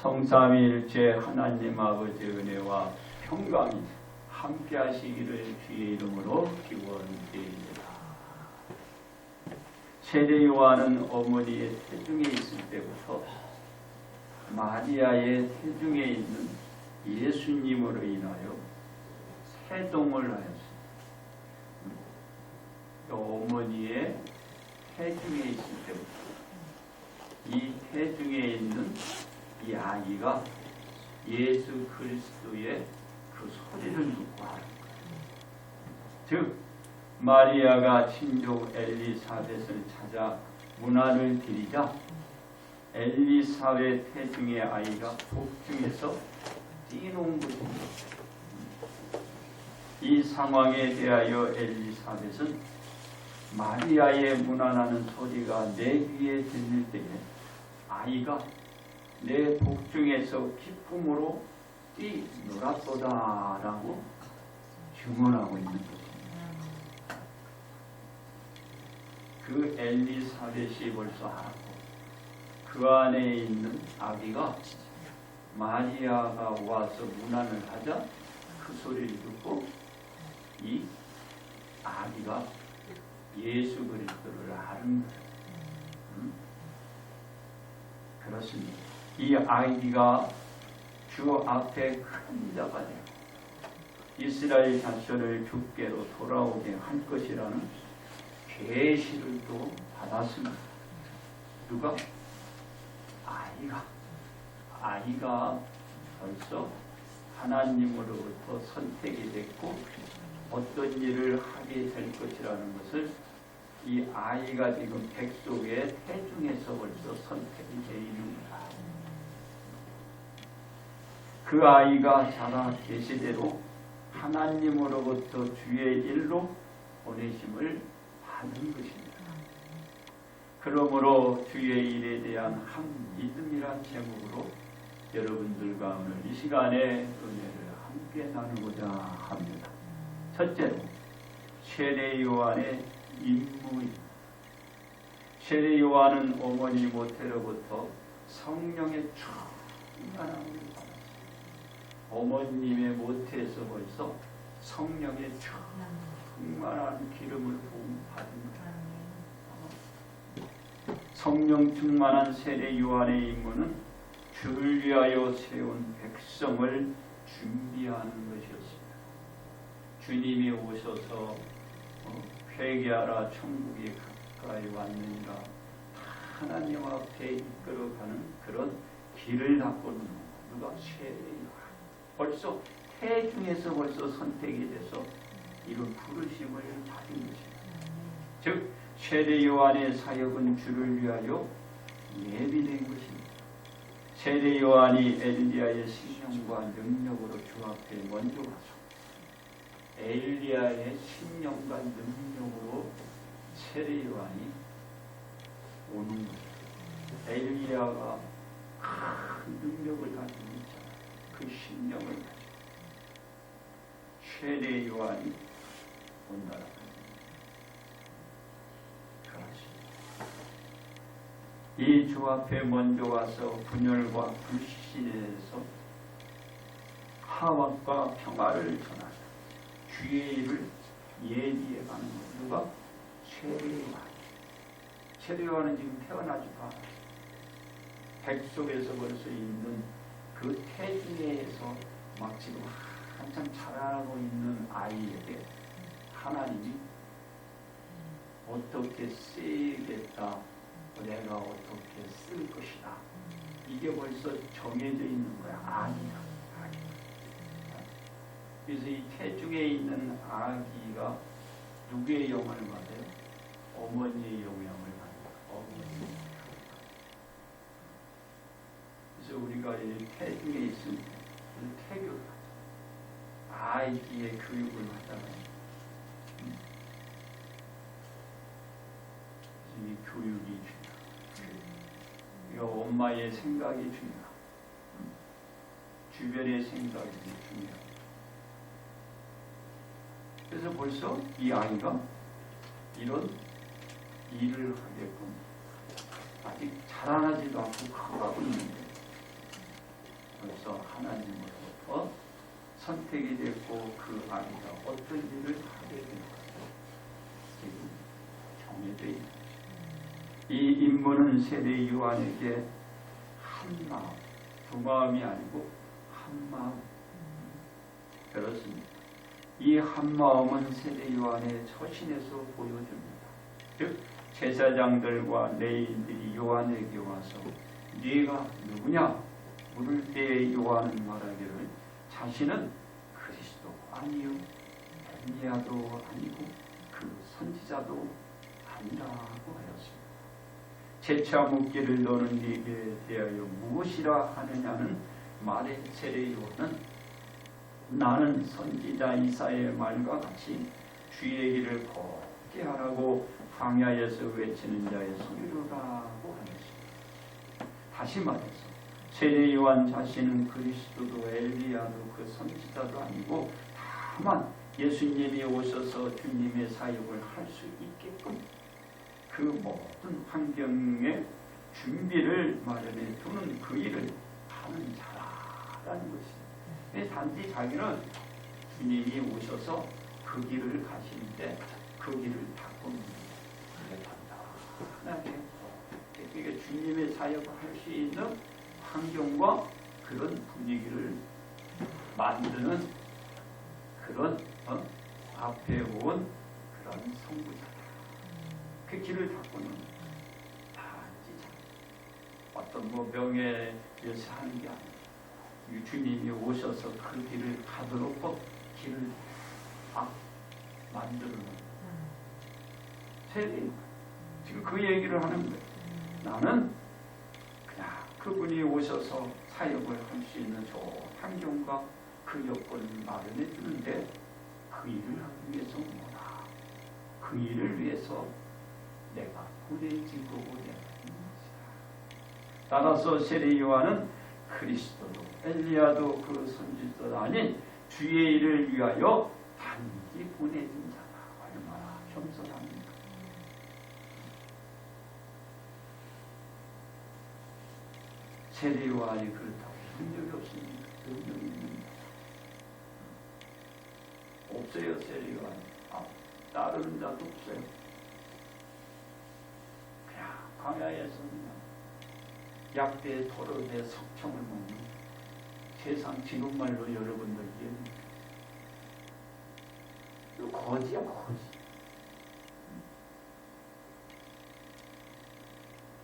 성삼위일체 하나님 아버지 은혜와 평강이 함께 하시기를 주의 이름으로 기원드립니다. 세례 요한은 어머니의 태중에 있을 때부터 마리아의 태중에 있는 예수님으로 인하여 세동을 하였습니다. 어머니의 태중에 있을 때부터 이 태중에 있는 이 아기가 예수 그리스도의 그 소리를 듣고 하는 거예요. 즉 마리아가 친족 엘리사벳을 찾아 문안을 드리자 엘리사벳 태중의 아이가 복중에서 뛰노은 것입니다. 이 상황에 대하여 엘리사벳은 마리아의 문안하는 소리가 내 귀에 들릴 때에 아이가 내 복중에서 기쁨으로 뛰놀았도다 라고 증언하고 있는 것입니다. 그 엘리사벳이 벌써 하고 그 안에 있는 아기가 마리아가 와서 문안을 하자 그 소리를 듣고 이 아기가 예수 그리스도를 아는 거예요. 그렇습니다. 이 아기가 주 앞에 큰 자가 되고 이스라엘 자손을 주께로 돌아오게 할 것이라는 계시를 또 받았습니다. 누가? 아이가 벌써 하나님으로부터 선택이 됐고 어떤 일을 하게 될 것이라는 것을 이 아이가 지금 백속의 태중에서 벌써 선택이 되어 있습니다. 그 아이가 자라 계시대로 하나님으로부터 주의 일로 보내심을 받은 것입니다. 그러므로 주의 일에 대한 한 믿음이란 제목으로 여러분들과 오늘 이 시간에 은혜를 함께 나누고자 합니다. 첫째로 세례 요한의 임무입니다. 세례 요한은 어머니 모태로부터 성령의 충만함을 받았습니다. 어머님의 모태에서 벌써 성령의 충만한 기름을 받습니다. 성령 충만한 세례 요한의 임무는 주를 위하여 세운 백성을 준비하는 것이었습니다. 주님이 오셔서 회개하라 천국이 가까이 왔느니라 하나님 앞에 이끌어가는 그런 길을 닦고는 누가 세례 요한 벌써 태중에서 벌써 선택이 돼서 이런 부르심을 받은 것입니다. 즉 세례 요한의 사역은 주를 위하여 예비된 것입니다. 세례 요한이 엘리야의 신령과 능력으로 주 앞에 먼저 가서 엘리야의 신령과 능력으로 세례 요한이 오는 것입니다. 엘리야가 큰 능력을 가지고 있잖아요. 그 신령을 가지고 세례 요한이 온다라. 이 주 앞에 먼저 와서 분열과 불신에서 화합과 평화를 전하자 주의 일을 예비해 가는 것. 누가? 세례 요한. 세례 요한은 지금 태어나지도 않아요. 백속에서 벌써 있는 그 태중에서 막 지금 한참 자라고 있는 아이에게 하나님이 어떻게 쓰겠다, 내가 어떻게 쓸 것이다. 이게 벌써 정해져 있는 거야. 아기가. 그래서 이 태중에 있는 아기가 누구의 영향을 받아요? 어머니의 영향을 받아요. 어머니. 그래서 우리가 이 태중에 있으면 태교, 아이의 교육을 하잖아요. 이 교육이 중요해요. 엄마의 생각이 중요해요. 주변의 생각이 중요해요. 그래서 벌써 이 아이가 이런 일을 하게끔 아직 자라나지도 않고 커가고 있는데 벌써 하나님으로부터 선택이 됐고 그 아이가 어떤 일을 하게 된 것을 지금 정해져 있는 것입니다. 이 임무는 세례 요한에게 한 마음, 두 마음이 아니고 한 마음. 그렇습니다. 이 한 마음은 세례 요한의 처신에서 보여줍니다. 즉 제사장들과 레위인들이 요한에게 와서 네가 누구냐 물을 때 요한은 말하기를 자신은 그리스도 아니요 엘리야도 아니고 그 선지자도 아니라고 하였습니다. 재차 묻기를 너는 네게 대하여 무엇이라 하느냐는 말에 세례 요한은 나는 선지자 이사야의 말과 같이 주의 길을 걷게 하라고 광야에서 외치는 자의 소리로라고 하였습니다. 다시 말해서 세례 요한 자신은 그리스도도 엘리야도 그 선지자도 아니고 다만 예수님이 오셔서 주님의 사역을 할 수 있게끔 그 모든 환경의 준비를 마련해 두는 그 일을 하는 자라는 것입니다. 단지 자기는 주님이 오셔서 그 길을 가시는데 그 길을 닦고 간다. 그러니까 주님의 사역을 할 수 있는 환경과 그런 분위기를 만드는 그런 앞에 온 그런 선구자다. 그 길을 닦고는 단지 어떤 명예에 위해서 하는 게 아니라 주님이 오셔서 그 길을 가도록 길을 만드는 세례. 지금 그 얘기를 하는 거예요. 나는 그냥 그분이 오셔서 사역을 할 수 있는 좋은 환경과 그 여건을 마련해 주는데 그 일을 하기 위해서 뭐다. 그 일을 위해서 내가 보내진 거고 내가 있는 것이다. 따라서 세례 요한은 그리스도도 엘리야도 그 선지자도 아닌 주의 일을 위하여 단지 보내진 자다. 얼마나 겸손합니까? 세례 요한이 그렇다고 한 적이 없습니다. 능력이 있습니다. 없어요. 세례 요한이. 따르는 자도 없어요. 그냥 광야에서 약대 토rod의 석청을 먹는 세상 지금 말로 여러분들 이해는 거지야 거지.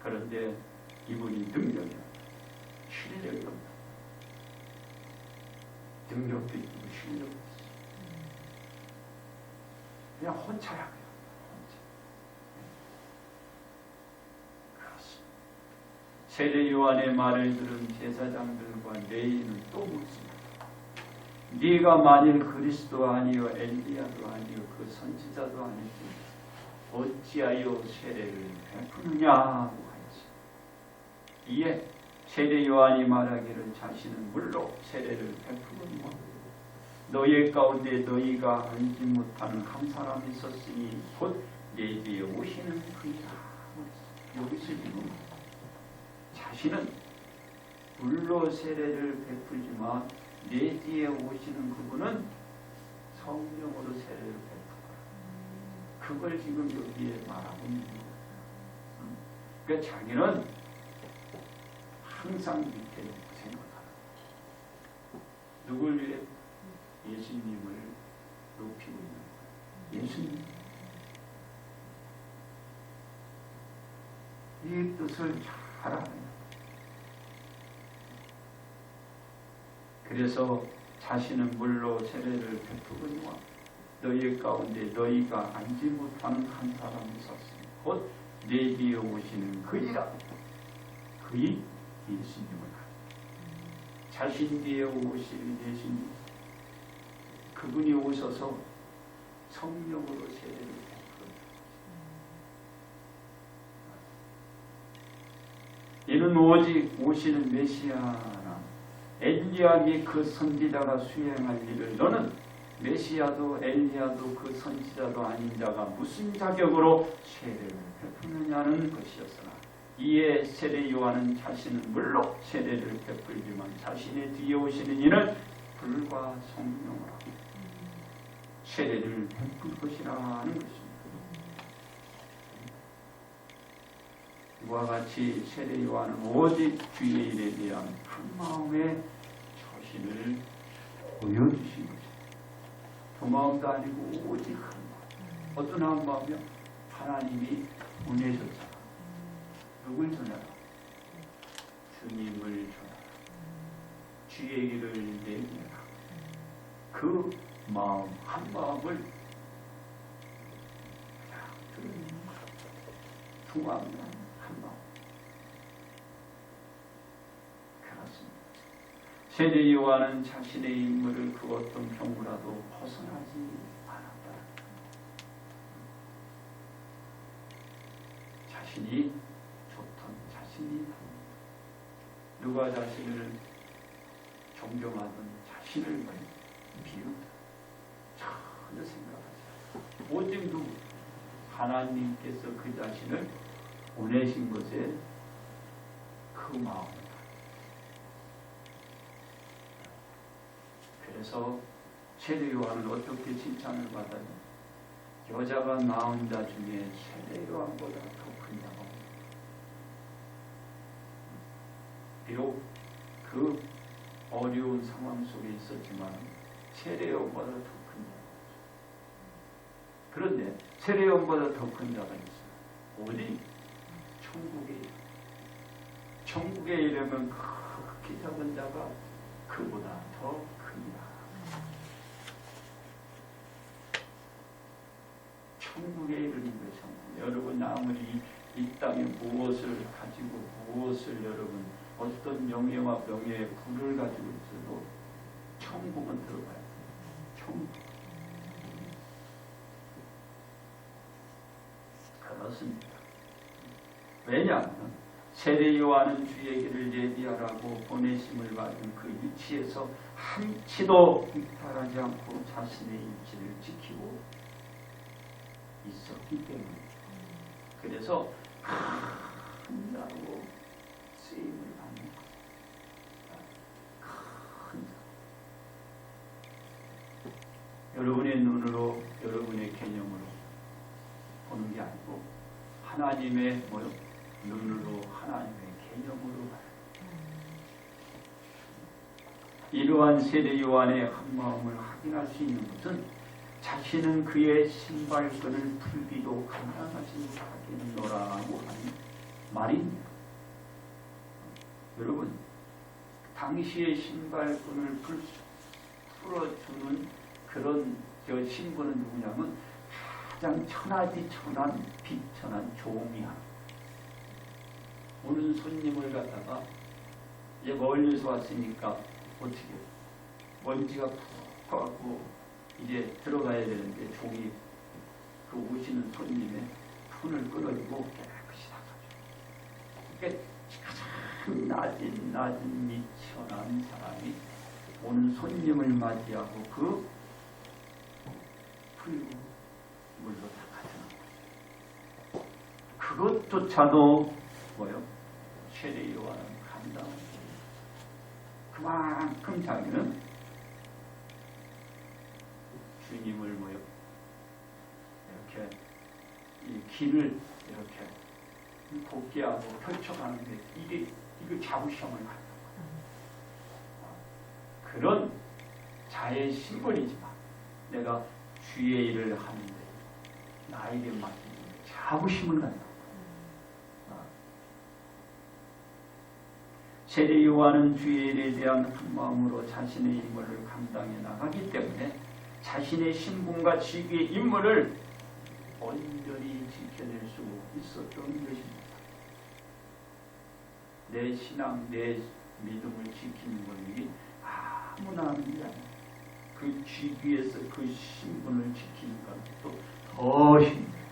그런데 이분이 능력이야. 실력이 없다. 능력도 있고 실력도 있어. 그냥 혼자야. 혼자. 그렇습니다. 세례 요한의 말을 들은 제사장들과 레위인은 또 묻습니다. 네가 만일 그리스도 아니요 엘리야도 아니요 그 선지자도 아니지 어찌하여 세례를 베푸느냐고 하였지. 이에 세례 요한이 말하기를 자신은 물로 세례를 베푸거니와 너희 가운데 너희가 알지 못하는 한 사람이 있었으니 곧 내 뒤에 오시는 그이라. 여기서 지금 자신은 물로 세례를 베풀지만 내 뒤에 오시는 그분은 성령으로 세례를 베풀어라. 그걸 지금 여기에 말하고 있는 거예요. 그러니까 자기는 항상 밑에 놓고 생각하라. 누굴 위해? 예수님을 높이고 있는 거예요. 예수님. 이 뜻을 잘 알아야 해요. 그래서 자신은 물로 세례를 베푸거니와 너희 가운데 너희가 알지 못하는 한 사람이 있었으니 곧 내 뒤에 오시는 그이라. 그이 예수님을 자신 뒤에 오실 예수님, 그분이 오셔서 성령으로 세례를 베풀어요. 이는 오직 오시는 메시아나 엘리야 및 그 선지자가 수행할 일을 너는 메시아도 엘리야도 그 선지자도 아닌 자가 무슨 자격으로 세례를 베푸느냐는 것이었으나 이에 세례 요한은 자신은 물론 세례를 베풀지만 자신의 뒤에 오시는 이는 불과 성령으로 세례를 베풀 것이라는 것입니다. 이와 같이 세례 요한은 오직 주의 일에 대한 한 마음의 처신을 보여주신 것입니다. 두 마음도 아니고 오직 한 마음. 어떤 한 마음이요? 하나님이 보내셨잖아. 누굴 전하라? 주님을 전하라. 주의 길을 내리라. 그 마음, 한 마음을 두 마음, 한 마음. 그렇습니다. 세례 요한은 자신의 인물을 그 어떤 경우라도 벗어나지 않았다. 자신이 좋던 자신이 누가 자신을 존경하던 자신을 비운다. 전혀 생각하지 않았다. 오직 누구? 하나님께서 그 자신을 보내신 것에 그 마음을. 그래서 세례 요한은 어떻게 칭찬을 받아요? 여자가 낳은 자 중에 세례 요한보다 더 큰 자가 없다. 비록 그 어려운 상황 속에 있었지만 세례 요한보다 더 큰 자가 없어요. 그런데 세례 요한보다 더 큰 자가 있어요. 어디? 천국에 이르면 극히 작은 자가 그보다 더 큽니다. 천국에 이르는 것은 여러분 아무리 이 땅에 무엇을 가지고 무엇을 여러분 어떤 영예와 명예의 부를 가지고 있어도 천국은 들어가야 돼요. 천국. 그렇습니다. 왜냐하면 세례 요한은 주의 길을 예비하라고 보내심을 받은 그 위치에서 한치도 이탈하지 않고 자신의 위치를 지키고 있었기 때문에 그래서 큰 자로 쓰임을 받는 큰 자. 여러분의 눈으로 여러분의 개념으로 보는 게 아니고 하나님의 눈으로 하나님의 개념으로 봐요. 이러한 세례 요한의 한 마음을 확인할 수 있는 것은 자신은 그의 신발끈을 풀기도 가능하신 하겠노라고 하는 말입니다. 여러분, 당시의 신발끈을 풀어주는 그런 신부는 누구냐면 가장 천하디천한 비천한 종이야. 오는 손님을 갖다가 이제 멀리서 왔으니까 어떻게 먼지가 푹 퍼갖고 이제 들어가야 되는데 종이 그 오시는 손님의 손을 끊어주고 깨끗이 닦아줘. 그러니까 가장 낮은 미천한 사람이 오는 손님을 맞이하고 그 풀고 물로 닦아주는 거예요. 그것조차도 세례 요한은 감당하는 거예요. 그만큼 자기는 주님을 이렇게 이 길을 이렇게 복귀하고 펼쳐가는데 이게 자부심을 갖는 거예요. 그런 자의 심벌이지만 내가 주의 일을 하는데 나에게 맡긴 자부심을 갖는 거예요. 세례 요한은 주의 일에 대한 한 마음으로 자신의 임무를 감당해 나가기 때문에 자신의 신분과 직위의 임무를 온전히 지켜낼 수 있었던 것입니다. 내 신앙, 내 믿음을 지키는 것이 아무나 하는 게 아니에요. 그 직위에서 그 신분을 지키는 것도 더 힘들어요.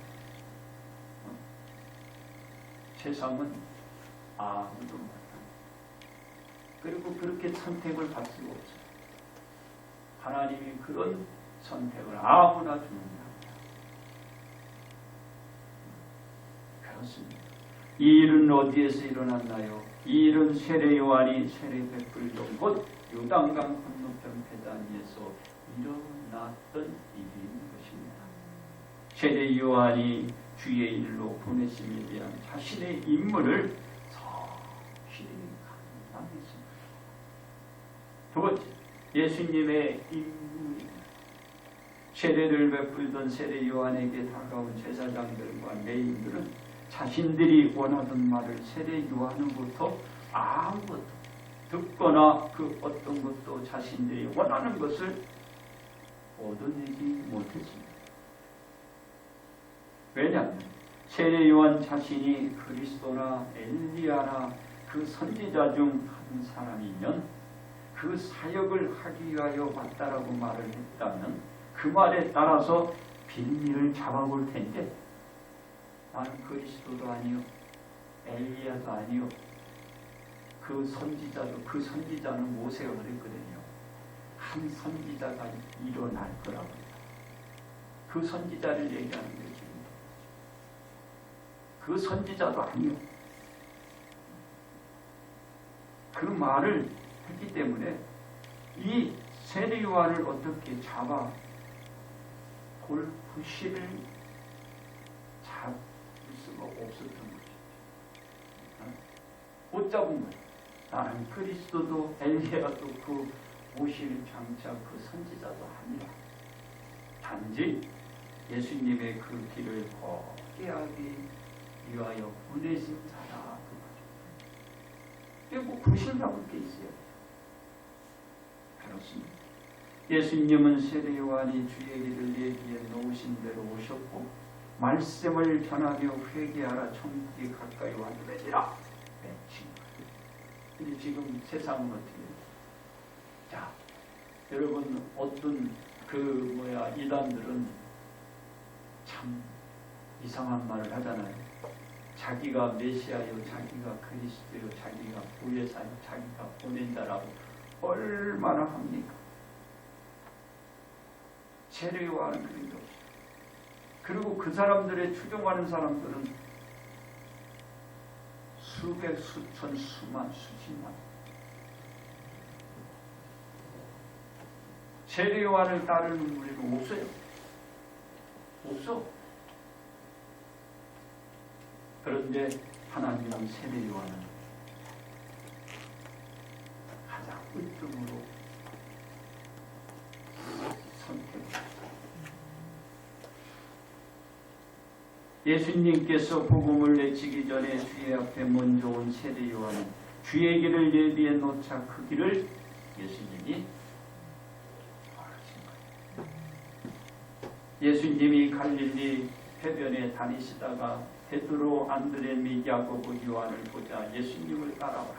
세상은 아무도 못해요. 그리고 그렇게 선택을 받을 수가 없어요. 하나님이 그런 선택을 아무나 주는 겁니다. 그렇습니다. 이 일은 어디에서 일어났나요? 이 일은 세례 요한이 세례 베풀던 곳 요단강 건너편 배단위에서 일어났던 일인 것입니다. 세례 요한이 주의 일로 보내심에 대한 자신의 임무를 성실히 감당했습니다. 두 번째, 예수님의 임무입니다. 세례를 베풀던 세례 요한에게 다가온 제사장들과 레위인들은 자신들이 원하던 말을 세례 요한으로부터 아무것도 듣거나 그 어떤 것도 자신들이 원하는 것을 얻어내지 못했습니다. 왜냐하면 세례 요한 자신이 그리스도나 엘리야나 그 선지자 중 한 사람이면 그 사역을 하기 위하여 왔다라고 말을 했다면 그 말에 따라서 빌미를 잡아볼 텐데 나는 그리스도도 아니요 엘리야도 아니요 그 선지자는 모세가 그랬거든요. 한 선지자가 일어날 거라고 그 선지자를 얘기하는 거죠. 그 선지자도 아니요 그 말을 했기 때문에 이 세례 요한을 어떻게 잡아 볼 부실을 잡을 수가 없었던 거죠. 못 잡은 거예요. 나는 그리스도도 엘리야도 그 모실 장차 그 선지자도 아니라 단지 예수님의 그 길을 걷게 하기 위하여 보내신 자라 그거죠. 이게 뭐 부실 잡을 게 있어요. 그렇습니다. 예수님은 세례 요한이 주의 길을 내기에 놓으신 대로 오셨고 말씀을 전하며 회개하라 천국이 가까이 왔느니라 외친 거예요. 근데 지금 세상은 어떻게 해요? 자, 여러분 어떤 이단들은 참 이상한 말을 하잖아요. 자기가 메시아요, 자기가 그리스도요, 자기가 보혜사요, 자기가 보낸 자라고 얼마나 합니까? 세례 요한은 그런 게 없어요. 그리고 그 사람들의 추종하는 사람들은 수백, 수천, 수만, 수십만. 세례 요한을 따르는 무리는 없어요. 없어. 그런데 하나님은 세례 요한을 가장 으뜸으로 선택했어요. 예수님께서 복음을 내치기 전에 주의 앞에 먼저 온 세례 요한은 주의 길을 예비해 놓자 그 길을 예수님이 걸으신 거예요. 예수님이 갈릴리 해변에 다니시다가 베드로, 안드레 및 야고보, 요한을 보자 예수님을 따라와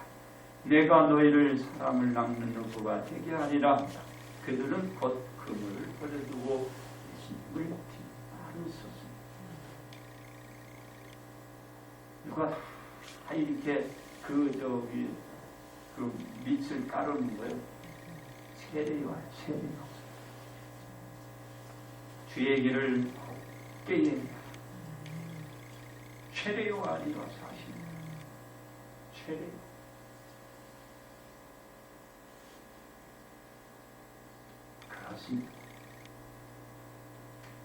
내가 너희를 사람을 낚는 누구가 되게 하리라. 그들은 곧 그물을 버려두고 예수님을 뒤따르 섰습니다. 누가 다 이렇게 그 밑을 깔아놓은 거예요. 세례 요한. 주의 길을 걷게 해야 세례 요한이 와서 하십니다. 세례 그렇습니다.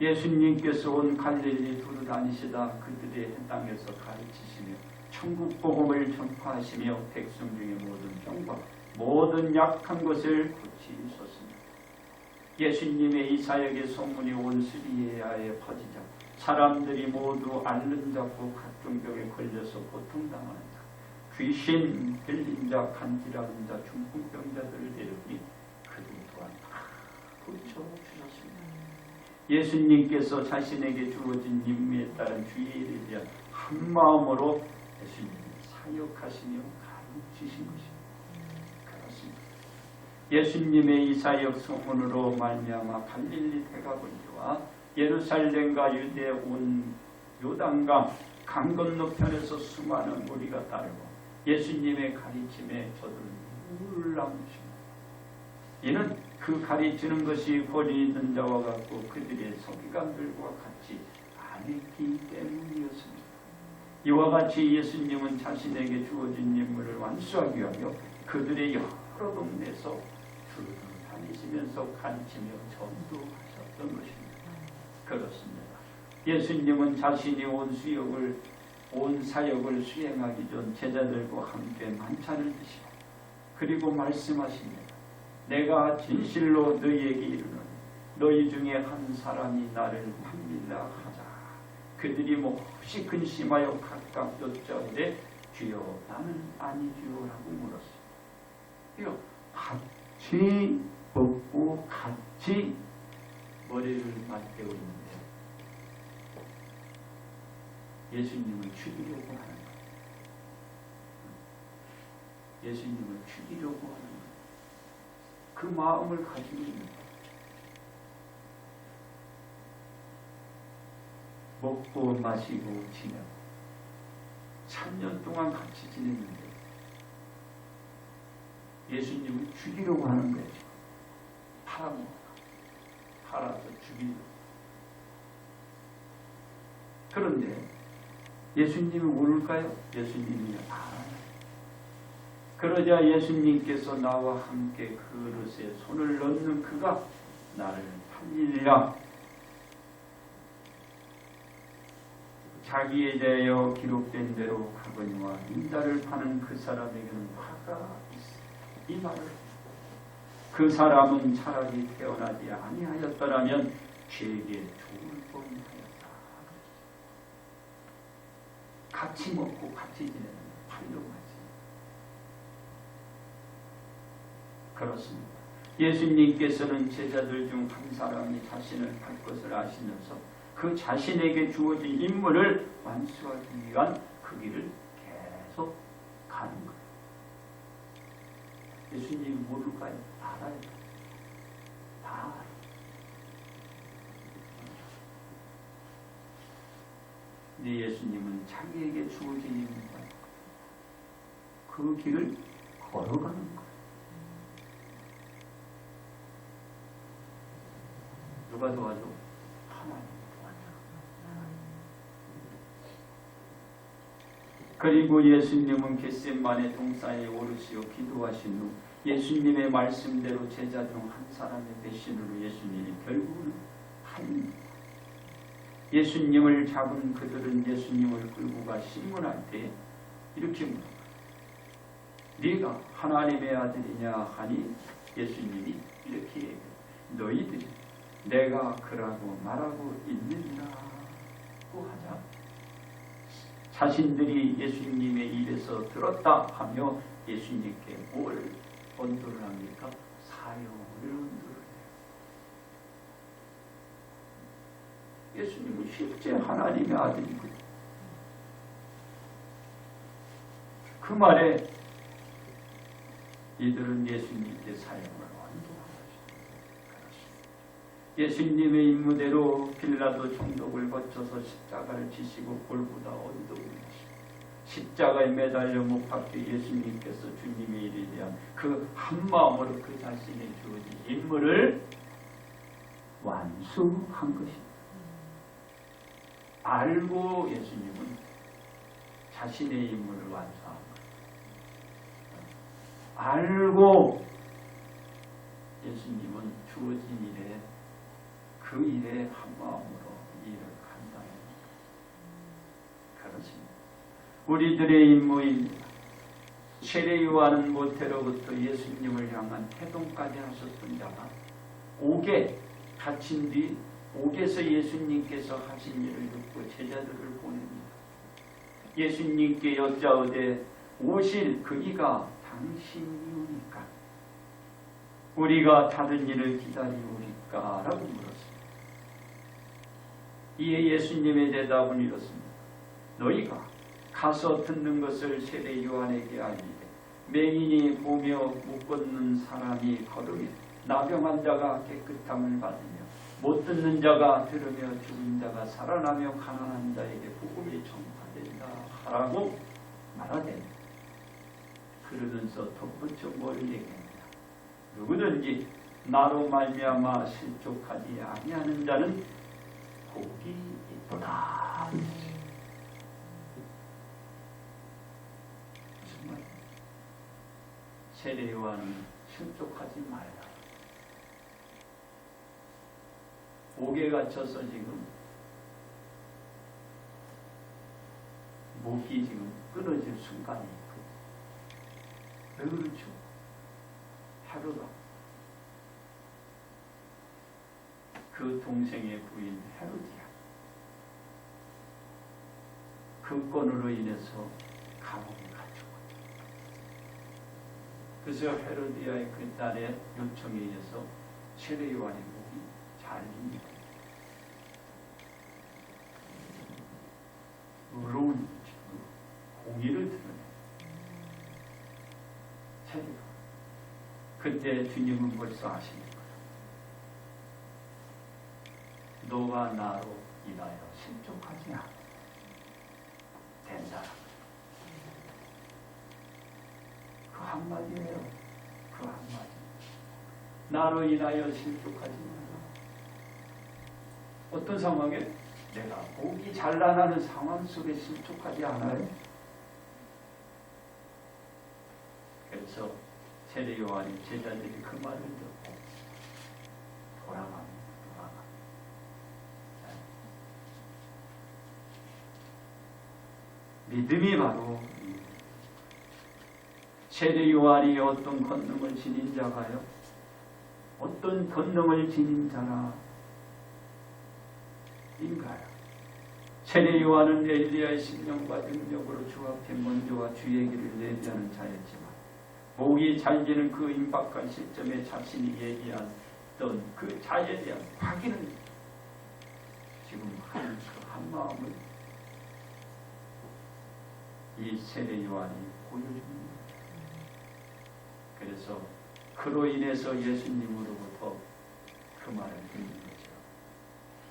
예수님께서 온 갈릴리 두루 다니시다 그들의 땅에서 가르치시며 천국 복음을 전파하시며 백성 중의 모든 병과 모든 약한 것을 고치셨습니다. 예수님의 이 사역의 소문이 온 시리아에 퍼지자 사람들이 모두 앓는 자고 각종 병에 걸려서 고통당하는 자, 귀신 들린 자, 간질하는 자, 중풍병자들을 데려오니 그들 또한 다 고쳐주셨습니다. 예수님께서 자신에게 주어진 임무에 따른 주의 일에 대한 한마음으로 예수님이 사역하시며 가르치신 것입니다. 그렇습니다. 예수님의 이 사역 소문으로 말미암아 갈릴리 대가본주와 예루살렘과 유대에 온 요단강 강 건너편에서 수많은 무리가 따르고 예수님의 가르침에 저들은 놀라무십니다. 이는 그 가르치는 것이 권위 있는 자와 같고 그들의 서기관들과 같이 아니기 때문이었습니다. 이와 같이 예수님은 자신에게 주어진 임무를 완수하기 위하여 그들의 여러 동네에서 두루 다니시면서 가르치며 전도하셨던 것입니다. 그렇습니다. 예수님은 자신이 온 사역을 수행하기 전 제자들과 함께 만찬을 드시고 그리고 말씀하십니다. 내가 진실로 너희에게 이르노니 너희 중에 한 사람이 나를 만밀라 하자. 그들이 몹시 근심하여 각각 여짜오되 주여 나는 아니주요 라고 물었습니다. 같이 먹고 같이 머리를 맞대고 있는데 예수님을 죽이려고 하는 거예요. 예수님을 죽이려고 하는 거예요. 그 마음을 가지고 있는 거예요. 먹고 마시고 지내고 3년 동안 같이 지냈는데 예수님을 죽이려고 하는 거예요. 팔아서 죽이려고. 그런데 예수님이 모를까요? 예수님이 알아요. 그러자 예수님께서 나와 함께 그릇에 손을 넣는 그가 나를 팔리리라. 자기에 대하여 기록된 대로 가거니와 인자를 파는 그 사람에게는 화가 있습니다. 이 말을 그 사람은 차라리 태어나지 아니하였더라면 죄에게 죽을 뻔하였다. 같이 먹고 같이 지내는 팔려고 하지. 그렇습니다. 예수님께서는 제자들 중 한 사람이 자신을 갈 것을 아시면서 그 자신에게 주어진 임무를 완수하기 위한 그 길을 계속 가는 거예요. 예수님이 모를까요? 알아요. 다 알아요. 근데 예수님은 자기에게 주어진 임무가 그 길을 걸어가는 거예요. 누가 도와줘? 하나님 도와줘. 그리고 예수님은 겟세마네 동산에 오르시어 기도하신 후 예수님의 말씀대로 제자 중 한 사람의 배신으로 예수님이 결국은 팔립니다. 예수님을 잡은 그들은 예수님을 끌고 가 신문할 때 이렇게 물어요. 네가 하나님의 아들이냐 하니 예수님이 이렇게 얘기해요. 너희들이 내가 그라고 말하고 있느냐고 하자 자신들이 예수님의 입에서 들었다 하며 예수님께 뭘 언도를 합니까? 사형을 언도를 해요. 예수님은 실제 하나님의 아들이고요. 그 말에 이들은 예수님께 사형을 언도하고 예수님의 임무대로 빌라도 총독을 거쳐서 십자가를 지시고 골고다 언덕을 내시고 십자가에 매달려 못 박혀 예수님께서 주님의 일에 대한 그 한마음으로 그 자신의 주어진 임무를 완수한 것입니다. 알고 예수님은 자신의 임무를 완수한 거예요. 알고 예수님은 주어진 일에 그 일에 한마음으로 일을 한다는 것. 그렇습니다. 우리들의 임무입니다. 세례요한은 모태로부터 예수님을 향한 태동까지 하셨던 자가 옥에 갇힌 뒤 옥에서 예수님께서 하신 일을 듣고 제자들을 보냅니다. 예수님께 여짜오되 오실 그 이가 당신이오니까 우리가 다른 일을 기다리오리까 라고 물었습니다. 이에 예수님의 대답은 이렇습니다. 너희가 가서 듣는 것을 세례 요한에게 알리되 맹인이 보며 못 걷는 사람이 걸으며 나병한 자가 깨끗함을 받으며 못 듣는 자가 들으며 죽은 자가 살아나며 가난한 자에게 복음이 전파된다 하라고 말하되 그러면서 덧붙여 뭘 얘기합니다. 누구든지 나로 말미암아 실족하지 아니하는 자는 복이 있도다. 세례 요한은 실족하지 말라. 옥에 갇혀서 지금 목이 지금 끊어질 순간이 있거든. 왜 그렇죠? 헤로다. 그 동생의 부인 헤로디아. 그 건으로 인해서 감옥에 갇혔거든. 그래서 헤로디아의 그 딸의 요청에 의해서 세례 요한의 목이 잘립니다. 의로운 공의를 드러내. 세례가. 그때 주님은 벌써 아시는 거야. 너가 나로 인하여 실족하지 않아. 된 사람. 그 한마디예요. 그 한마디. 나로 인하여 실족하지 마라. 어떤 상황에? 내가 목이 잘라나는 상황 속에 실족하지 않아요. 그래서 세례 요한이 제자들이 그 말을 듣고 돌아갑니다. 믿음이 바로 세례 요한이 어떤 권능을 지닌 자가요? 어떤 권능을 지닌 자라 인가요? 세례 요한은 엘리야의 신령과 능력으로 주 앞에 먼저와 주 얘기를 예비하는 자였지만 목이 잘리는 그 임박한 시점에 자신이 얘기했던 그 자에 대한 확인은 지금 한 마음을 이 세례 요한이 보여줍니다. 그래서 그로 인해서 예수님으로부터 그 말을 듣는 거죠.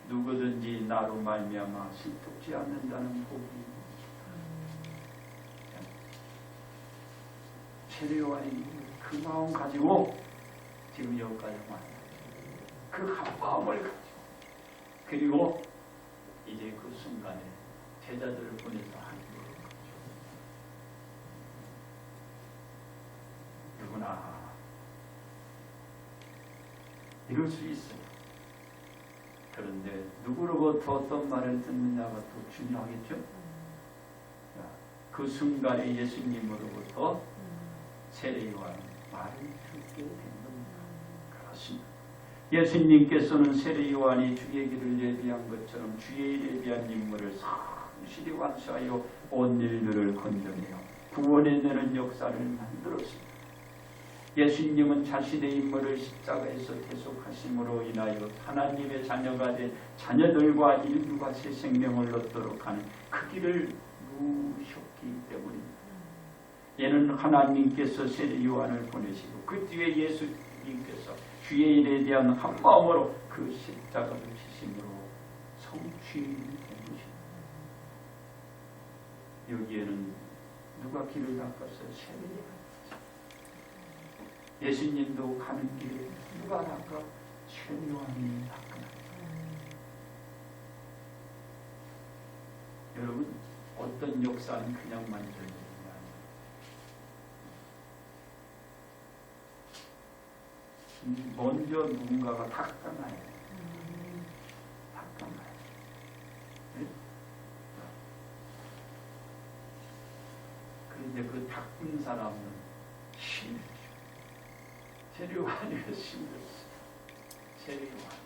누구든지 나로 말미암아 실족지 않는다는 복이 세례 요한이 그 마음 가지고 지금 여기까지 왔어요. 그 한 마음을 가지고 그리고 이제 그 순간에 제자들을 보내서 하는 거죠. 누구나 이럴 수 있어요. 그런데 누구로부터 어떤 말을 듣느냐가 또 중요하겠죠. 그 순간에 예수님으로부터 세례 요한은 말을 듣게 된 겁니다. 그렇습니다. 예수님께서는 세례 요한이 주의 길을 예비한 것처럼 주의 일에 대한 임무를 성실히 완수하여 온 일들을 건져내어 구원에 되는 역사를 만들었습니다. 예수님은 자신의 임무를 십자가에서 계속하심으로 인하여 하나님의 자녀가 된 자녀들과 인류가 새 생명을 얻도록 하는 그 길을 누셨기 때문입니다. 얘는 하나님께서 세례 요한을 보내시고 그 뒤에 예수님께서 주의 일에 대한 한 마음으로 그 십자가를 지심으로 성취된 것입니다. 여기에는 누가 길을 닦았어요? 세례 요한. 예수님도 가는 길에 누가 닦아? 세례 요한이 닦아요. 여러분, 어떤 역사는 그냥 만들어지는 게 아니에요. 먼저 누군가가 닦아놔요. 닦아놔요. 네? 그런데 그 닦은 사람은 힘들죠. 세례 요한이 힘들었어요. 세례 요한.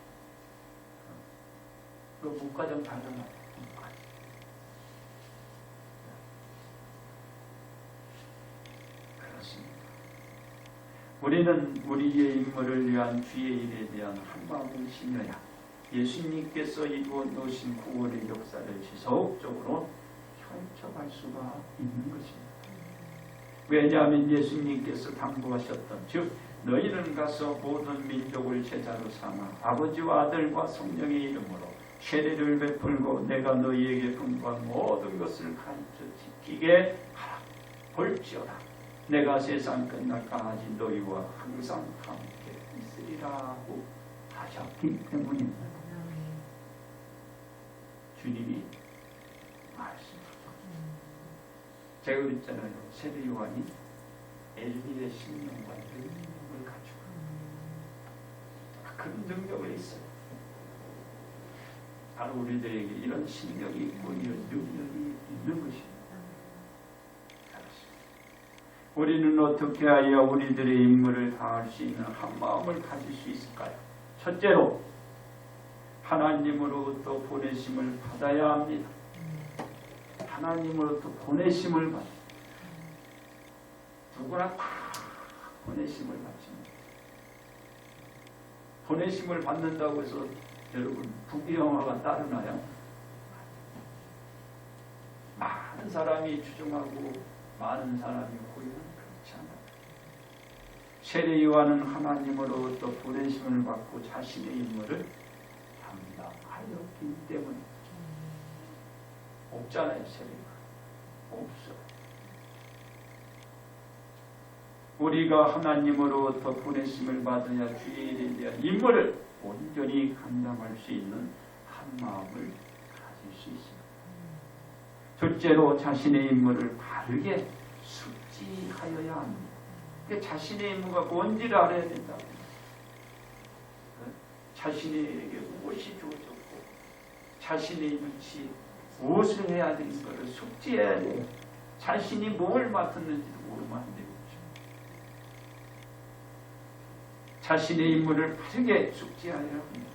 그 문과장 달라놔요. 우리는 우리의 인물을 위한 주의 일에 대한 한 마음을 심어야 예수님께서 이루어 놓으신 구원의 역사를 지속적으로 펼쳐갈 수가 있는 것입니다. 왜냐하면 예수님께서 당부하셨던 즉 너희는 가서 모든 민족을 제자로 삼아 아버지와 아들과 성령의 이름으로 세례를 베풀고 내가 너희에게 분부한 모든 것을 가르쳐 지키게 하라. 볼지어다 내가 세상 끝날까지 너희와 항상 함께 있으리라고 하셨기 때문입니다. 주님이 말씀하셨습니다. 제가 그랬잖아요. 세례 요한이 엘리의 신령과 능력을 가지고 그런 능력이 있어요. 바로 우리들에게 이런 신력이 있고 이런 능력이 있는 것입니다. 우리는 어떻게 하여 우리들의 임무를 다할 수 있는 한 마음을 가질 수 있을까요? 첫째로 하나님으로부터 보내심을 받아야 합니다. 하나님으로부터 보내심을 받아야 합니다. 누구나 보내심을 받습니다. 보내심을 받는다고 해서 여러분 부귀영화가 따르나요? 많은 사람이 추종하고 많은 사람이 호의는 그렇지 않아요. 세례 요한은 하나님으로부터 보내심을 받고 자신의 임무를 담당하였기 때문에 없잖아요. 세례가 없어요. 우리가 하나님으로부터 보내심을 받아야 주의 일에 대한 임무를 온전히 감당할 수 있는 한 마음을 가질 수 있습니다. 둘째로 자신의 임무를 바르게 숙지하여야 합니다. 그러니까 자신의 임무가 뭔지를 알아야 된다. 자신에게 무엇이 주어졌고 자신의 위치 무엇을 해야 되는 것을 숙지해야 돼요. 자신이 뭘 맡았는지도 모르면 안 되죠. 자신의 임무를 바르게 숙지하여야 합니다.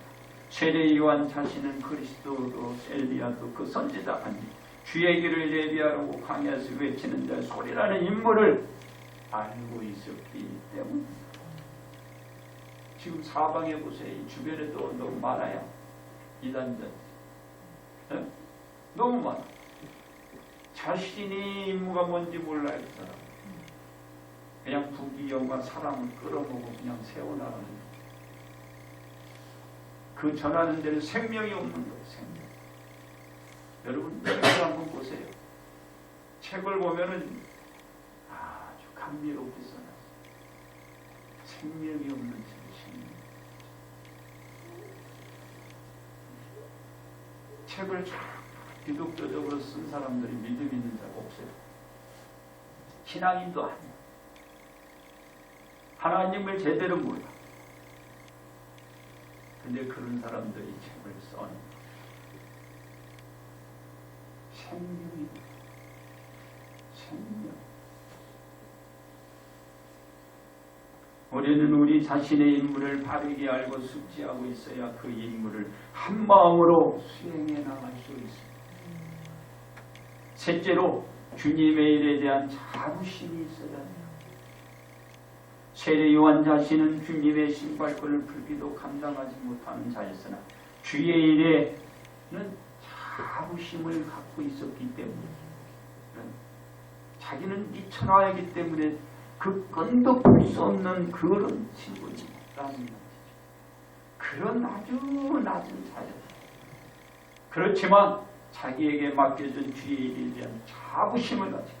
세례 요한 자신은 그리스도로 엘리야도 그 선지자 아닙니다. 주의 길을 예비하라고 광야에서 외치는 자 소리라는 임무를 알고 있었기 때문입니다. 지금 사방에 보세요. 이 주변에도 너무 많아요. 이단들. 네? 너무 많아. 자신이 임무가 뭔지 몰라요. 그 사람. 그냥 부귀영화 사람을 끌어모고 그냥 세워나가는 그 전하는 데는 생명이 없는 거예요. 생명. 여러분 책을 한번 보세요. 책을 보면은 아주 감미롭게 써놨어요. 생명이 없는 책이 책을 기독교적으로 쓴 사람들이 믿음 있는 자가 없어요. 신앙인도 아니에요. 하나님을 제대로 몰라. 근데 그런 사람들이 책을 써는 생명이다. 생명. 우리는 우리 자신의 임무를 바르게 알고 숙지하고 있어야 그 임무를 한 마음으로 수행해 나갈 수 있습니다. 셋째로 주님의 일에 대한 자부심이 있어야 합니다. 세례 요한 자신은 주님의 신발끈을 풀기도 감당하지 못하는 자였으나 주의 일에는 자부심을 갖고 있었기 때문에 자기는 미천하였기 때문에 그 끈도 풀 수 없는 그런 친구라는 말이죠. 그런 아주 낮은 자였어요. 그렇지만 자기에게 맡겨진 주의 일에 대한 자부심을 가지고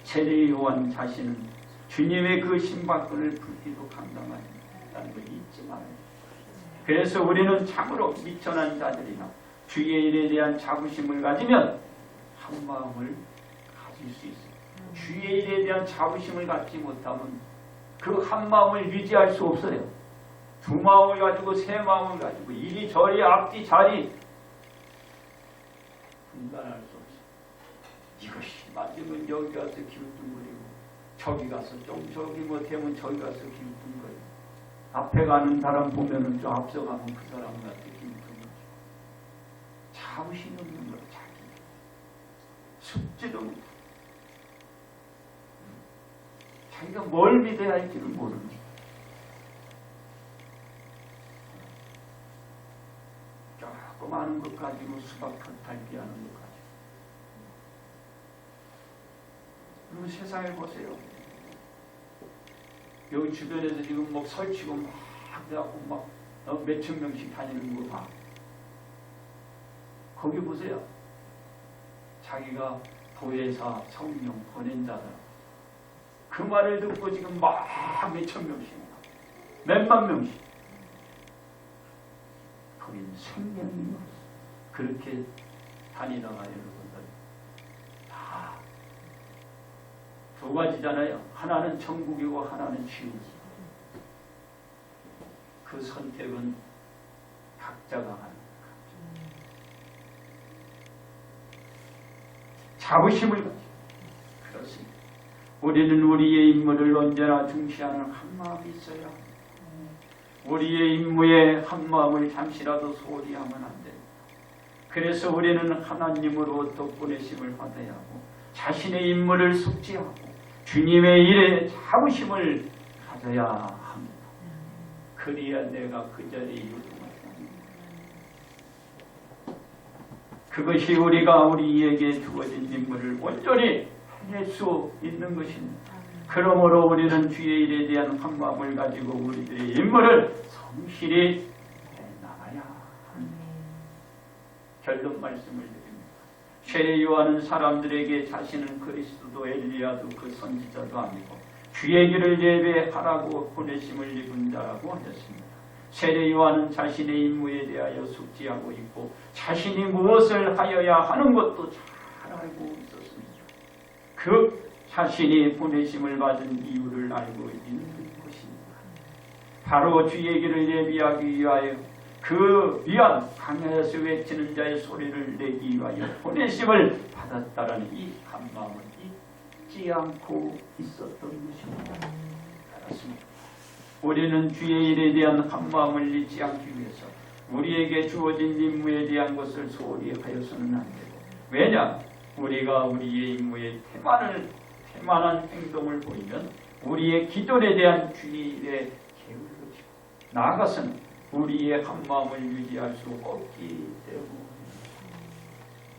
세례 요한 자신은 주님의 그 신발끈을 풀기도 감당한다는 걸 잊지 말아요. 그래서 우리는 참으로 미천한 자들이나 주의 일에 대한 자부심을 가지면 한 마음을 가질 수 있어요. 주의 일에 대한 자부심을 갖지 못하면 그 한 마음을 유지할 수 없어요. 두 마음을 가지고 세 마음을 가지고 이리저리 앞뒤 자리 분간할 수 없어요. 이것이 맞으면 여기 가서 기웃뚱거리고 저기 가서 좀 저기 못하면 저기 가서 기웃뚱거리고 앞에 가는 사람 보면은 저 앞서가면 그 사람한테 기웃뚱거리고 자부심이 없는 거예요. 자기 숙지도 못하고 자기가 뭘 믿어야 할지를 모르는 거예요. 조그마한 것 가지고 수박 털탈기 하는 것 가지고 그리고 세상을 보세요. 여기 주변에서 지금 뭐 설치고 막 해갖고 막 몇천 명씩 다니는 거 봐. 거기 보세요. 자기가 보혜사, 성령, 보낸자다. 그 말을 듣고 지금 막 몇천 명씩, 몇만 명씩. 거긴 생명이 없어. 그렇게 다니다가 여러분들 다 두 가지잖아요. 하나는 천국이고 하나는 지옥이고. 그 선택은 각자가 하는 거예요. 자부심을 가지고. 그렇습니다. 우리는 우리의 임무를 언제나 중시하는 한 마음이 있어야 합니다. 우리의 임무에 한 마음을 잠시라도 소홀히 하면 안 됩니다. 그래서 우리는 하나님으로부터 보내심을 받아야 하고 자신의 임무를 숙지하고 주님의 일에 자부심을 가져야 합니다. 그래야 내가 그 자리에 유통하지 않습니다. 그것이 우리가 우리에게 주어진 임무를 온전히 해낼 수 있는 것입니다. 그러므로 우리는 주의 일에 대한 한 마음을 가지고 우리들의 임무를 성실히 해나가야 합니다. 결론 말씀을 드립니다. 세례 요한은 사람들에게 자신은 그리스도도 엘리야도 그 선지자도 아니고 주의 길을 예배하라고 보내심을 입은 자라고 했습니다. 세례 요한은 자신의 임무에 대하여 숙지하고 있고 자신이 무엇을 하여야 하는 것도 잘 알고 있었습니다. 그 자신이 보내심을 받은 이유를 알고 있는 것입니다. 바로 주의 길을 예비하기 위하여 그 위한 강야에서 외치는 자의 소리를 내기 위하여 보내심을 받았다라는 이 한 마음을 잊지 않고 있었던 것입니다. 그렇습니다. 우리는 주의 일에 대한 한 마음을 잊지 않기 위해서 우리에게 주어진 임무에 대한 것을 소홀히 하여서는 안 되고, 왜냐? 우리가 우리의 임무에 태만한 행동을 보이면 우리의 기도에 대한 주의에 게을러지고 나아가서는 우리의 한 마음을 유지할 수 없기 때문입니다.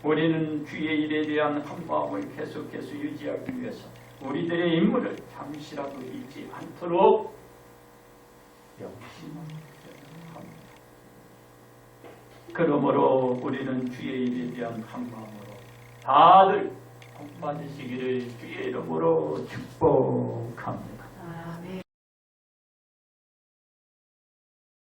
우리는 주의 일에 대한 한 마음을 계속해서 유지하기 위해서 우리들의 임무를 잠시라도 잊지 않도록 명심합니다. 그러므로 우리는 주의 일에 대한 한 마음으로 다들 복 받으시기를 주의 이름으로 축복합니다.